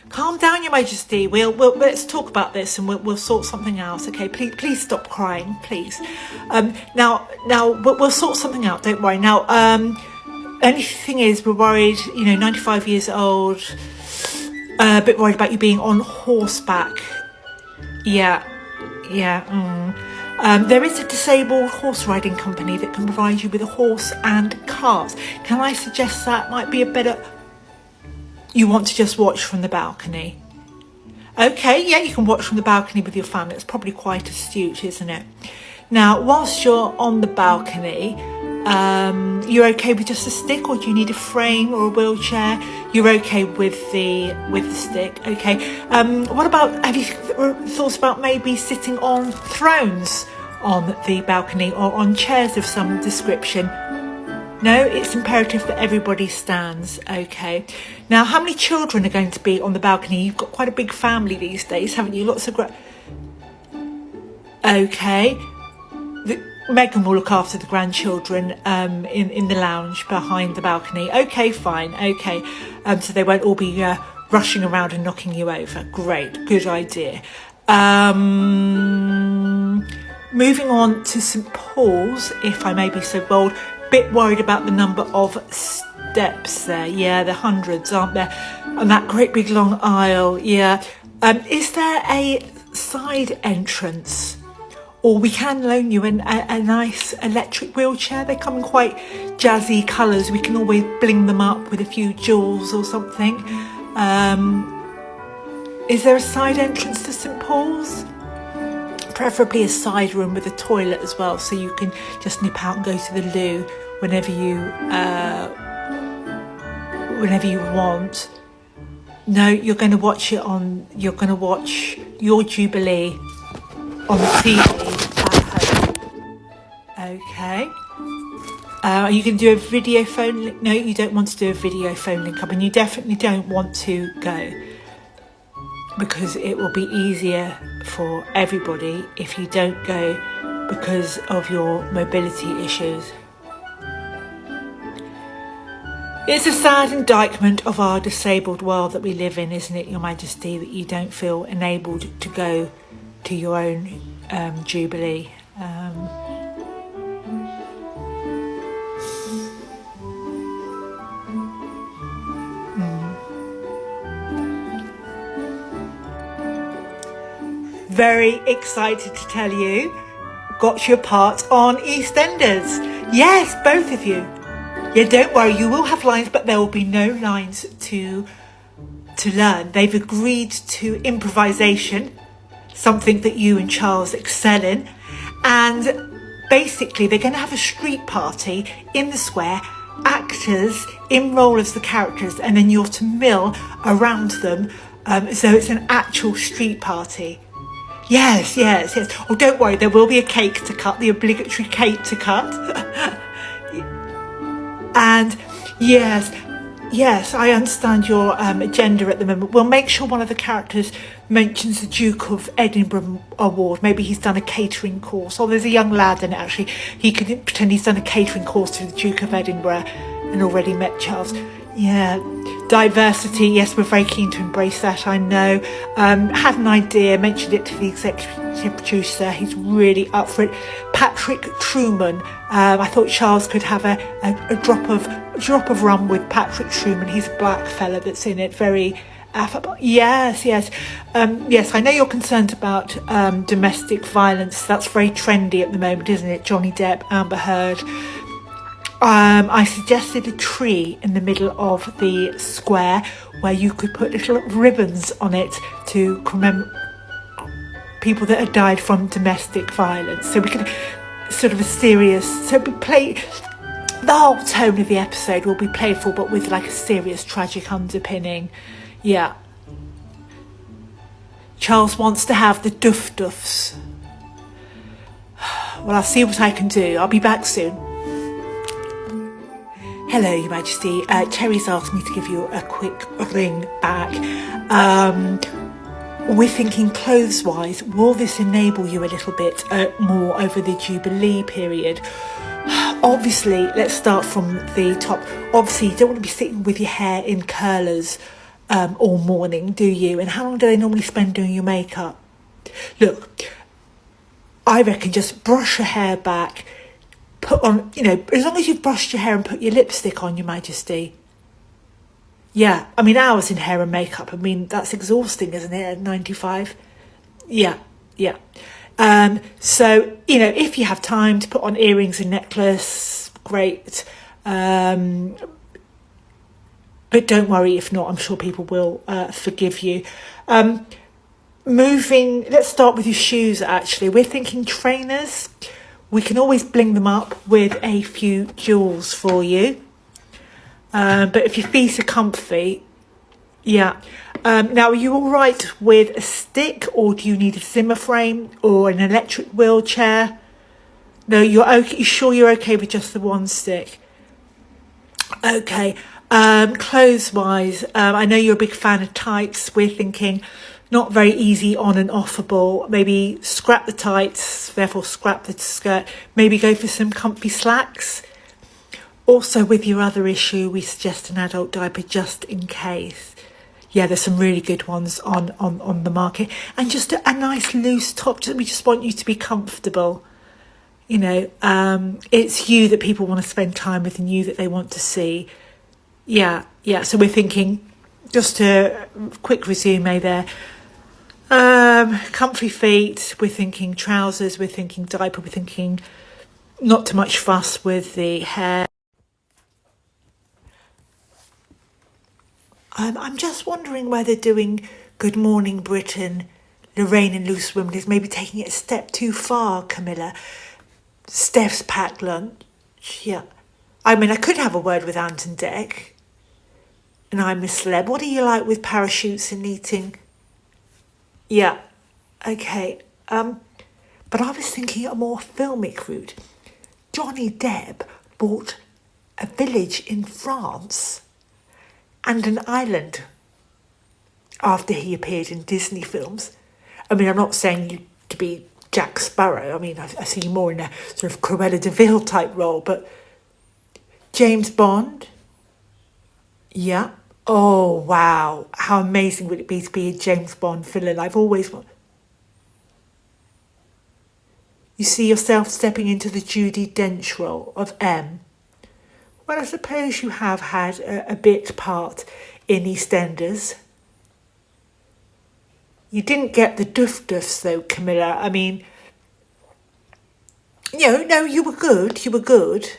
Calm down, Your Majesty. Let's talk about this and we'll sort something out. Okay, please stop crying, please. Now we'll sort something out. Don't worry. Now, only thing is, we're worried. 95 years old. A bit worried about you being on horseback. Yeah. There is a disabled horse riding company that can provide you with a horse and cart. Can I suggest that might be a better... You want to just watch from the balcony? Okay, yeah, you can watch from the balcony with your family. It's probably quite astute, isn't it? Now, whilst you're on the balcony, you're okay with just a stick, or do you need a frame or a wheelchair? You're okay with the stick, okay. What about, have you thought about maybe sitting on thrones on the balcony or on chairs of some description? No, it's imperative that everybody stands. Okay. Now, how many children are going to be on the balcony? You've got quite a big family these days, haven't you? Lots of okay. Megan will look after the grandchildren in the lounge behind the balcony. Okay, fine. Okay. So they won't all be rushing around and knocking you over. Great. Good idea. Moving on to St. Paul's, if I may be so bold. Bit worried about the number of steps there. Yeah, the hundreds, aren't there? And that great big long aisle. Yeah. Is there a side entrance? Or we can loan you a nice electric wheelchair. They come in quite jazzy colours. We can always bling them up with a few jewels or something. Is there a side entrance to St. Paul's? Preferably a side room with a toilet as well, so you can just nip out and go to the loo whenever you want. No, you're going to watch your Jubilee on the TV at home. Okay. Are you going to do a video phone link? No, you don't want to do a video phone link up, and you definitely don't want to go, because it will be easier for everybody if you don't go because of your mobility issues. It's a sad indictment of our disabled world that we live in, isn't it, Your Majesty, that you don't feel enabled to go to your own Jubilee. Very excited to tell you, got your part on EastEnders. Yes, both of you. Yeah, don't worry, you will have lines, but there will be no lines to learn. They've agreed to improvisation, something that you and Charles excel in. And basically, they're going to have a street party in the square, actors in role as the characters, and then you're to mill around them. So it's an actual street party. Yes. Oh, don't worry, there will be a cake to cut, the obligatory cake to cut. And yes, I understand your agenda at the moment. We'll make sure one of the characters mentions the Duke of Edinburgh Award. Maybe he's done a catering course. Or there's a young lad in it, actually. He can pretend he's done a catering course to the Duke of Edinburgh and already met Charles. Yeah, diversity. Yes, we're very keen to embrace that, I know. Had an idea, mentioned it to the executive producer. He's really up for it. Patrick Truman. I thought Charles could have a drop of rum with Patrick Truman. He's a black fella that's in it. Very affable. Yes. Yes, I know you're concerned about domestic violence. That's very trendy at the moment, isn't it? Johnny Depp, Amber Heard. I suggested a tree in the middle of the square where you could put little ribbons on it to commemorate people that had died from domestic violence. So we could sort of the whole tone of the episode will be playful, but with like a serious tragic underpinning. Yeah. Charles wants to have the duffs. Well, I'll see what I can do. I'll be back soon. Hello, Your Majesty. Terry's asked me to give you a quick ring back. We're thinking clothes-wise, will this enable you a little bit more over the Jubilee period? Obviously, let's start from the top. Obviously, you don't want to be sitting with your hair in curlers all morning, do you? And how long do they normally spend doing your makeup? Look, I reckon just brush your hair back, put on, as long as you've brushed your hair and put your lipstick on, Your Majesty. Yeah, I mean, hours in hair and makeup, I mean, that's exhausting, isn't it, at 95? Yeah. So, if you have time to put on earrings and necklace, great. But don't worry if not, I'm sure people will forgive you. Let's start with your shoes, actually. We're thinking trainers. We can always bling them up with a few jewels for you. But if your feet are comfy, yeah. Now, are you all right with a stick, or do you need a Zimmer frame or an electric wheelchair? No, you're okay. You sure you're okay with just the one stick? Okay. Clothes-wise, I know you're a big fan of tights. We're thinking not very easy on and offable. Maybe scrap the tights, therefore scrap the skirt. Maybe go for some comfy slacks. Also, with your other issue, we suggest an adult diaper just in case. Yeah, there's some really good ones on the market. And just a nice loose top. We just want you to be comfortable. It's you that people want to spend time with and you that they want to see. Yeah. So we're thinking, just a quick resume there. Comfy feet, we're thinking trousers, we're thinking diaper, we're thinking not too much fuss with the hair. I'm just wondering whether doing Good Morning Britain, Lorraine and Loose Women is maybe taking it a step too far, Camilla. Steph's packed lunch, yeah. I mean, I could have a word with Ant and Dec. And I'm a celeb. What do you like with parachutes and eating? Yeah, okay. But I was thinking a more filmic route. Johnny Depp bought a village in France and an island after he appeared in Disney films. I mean, I'm not saying you to be Jack Sparrow. I mean, I see you more in a sort of Cruella de Vil type role, but James Bond? Yeah. Oh, wow. How amazing would it be to be a James Bond villain? I've always wanted. You see yourself stepping into the Judi Dench role of M. Well, I suppose you have had a bit part in EastEnders. You didn't get the duffs though, Camilla. I mean, no, you were good.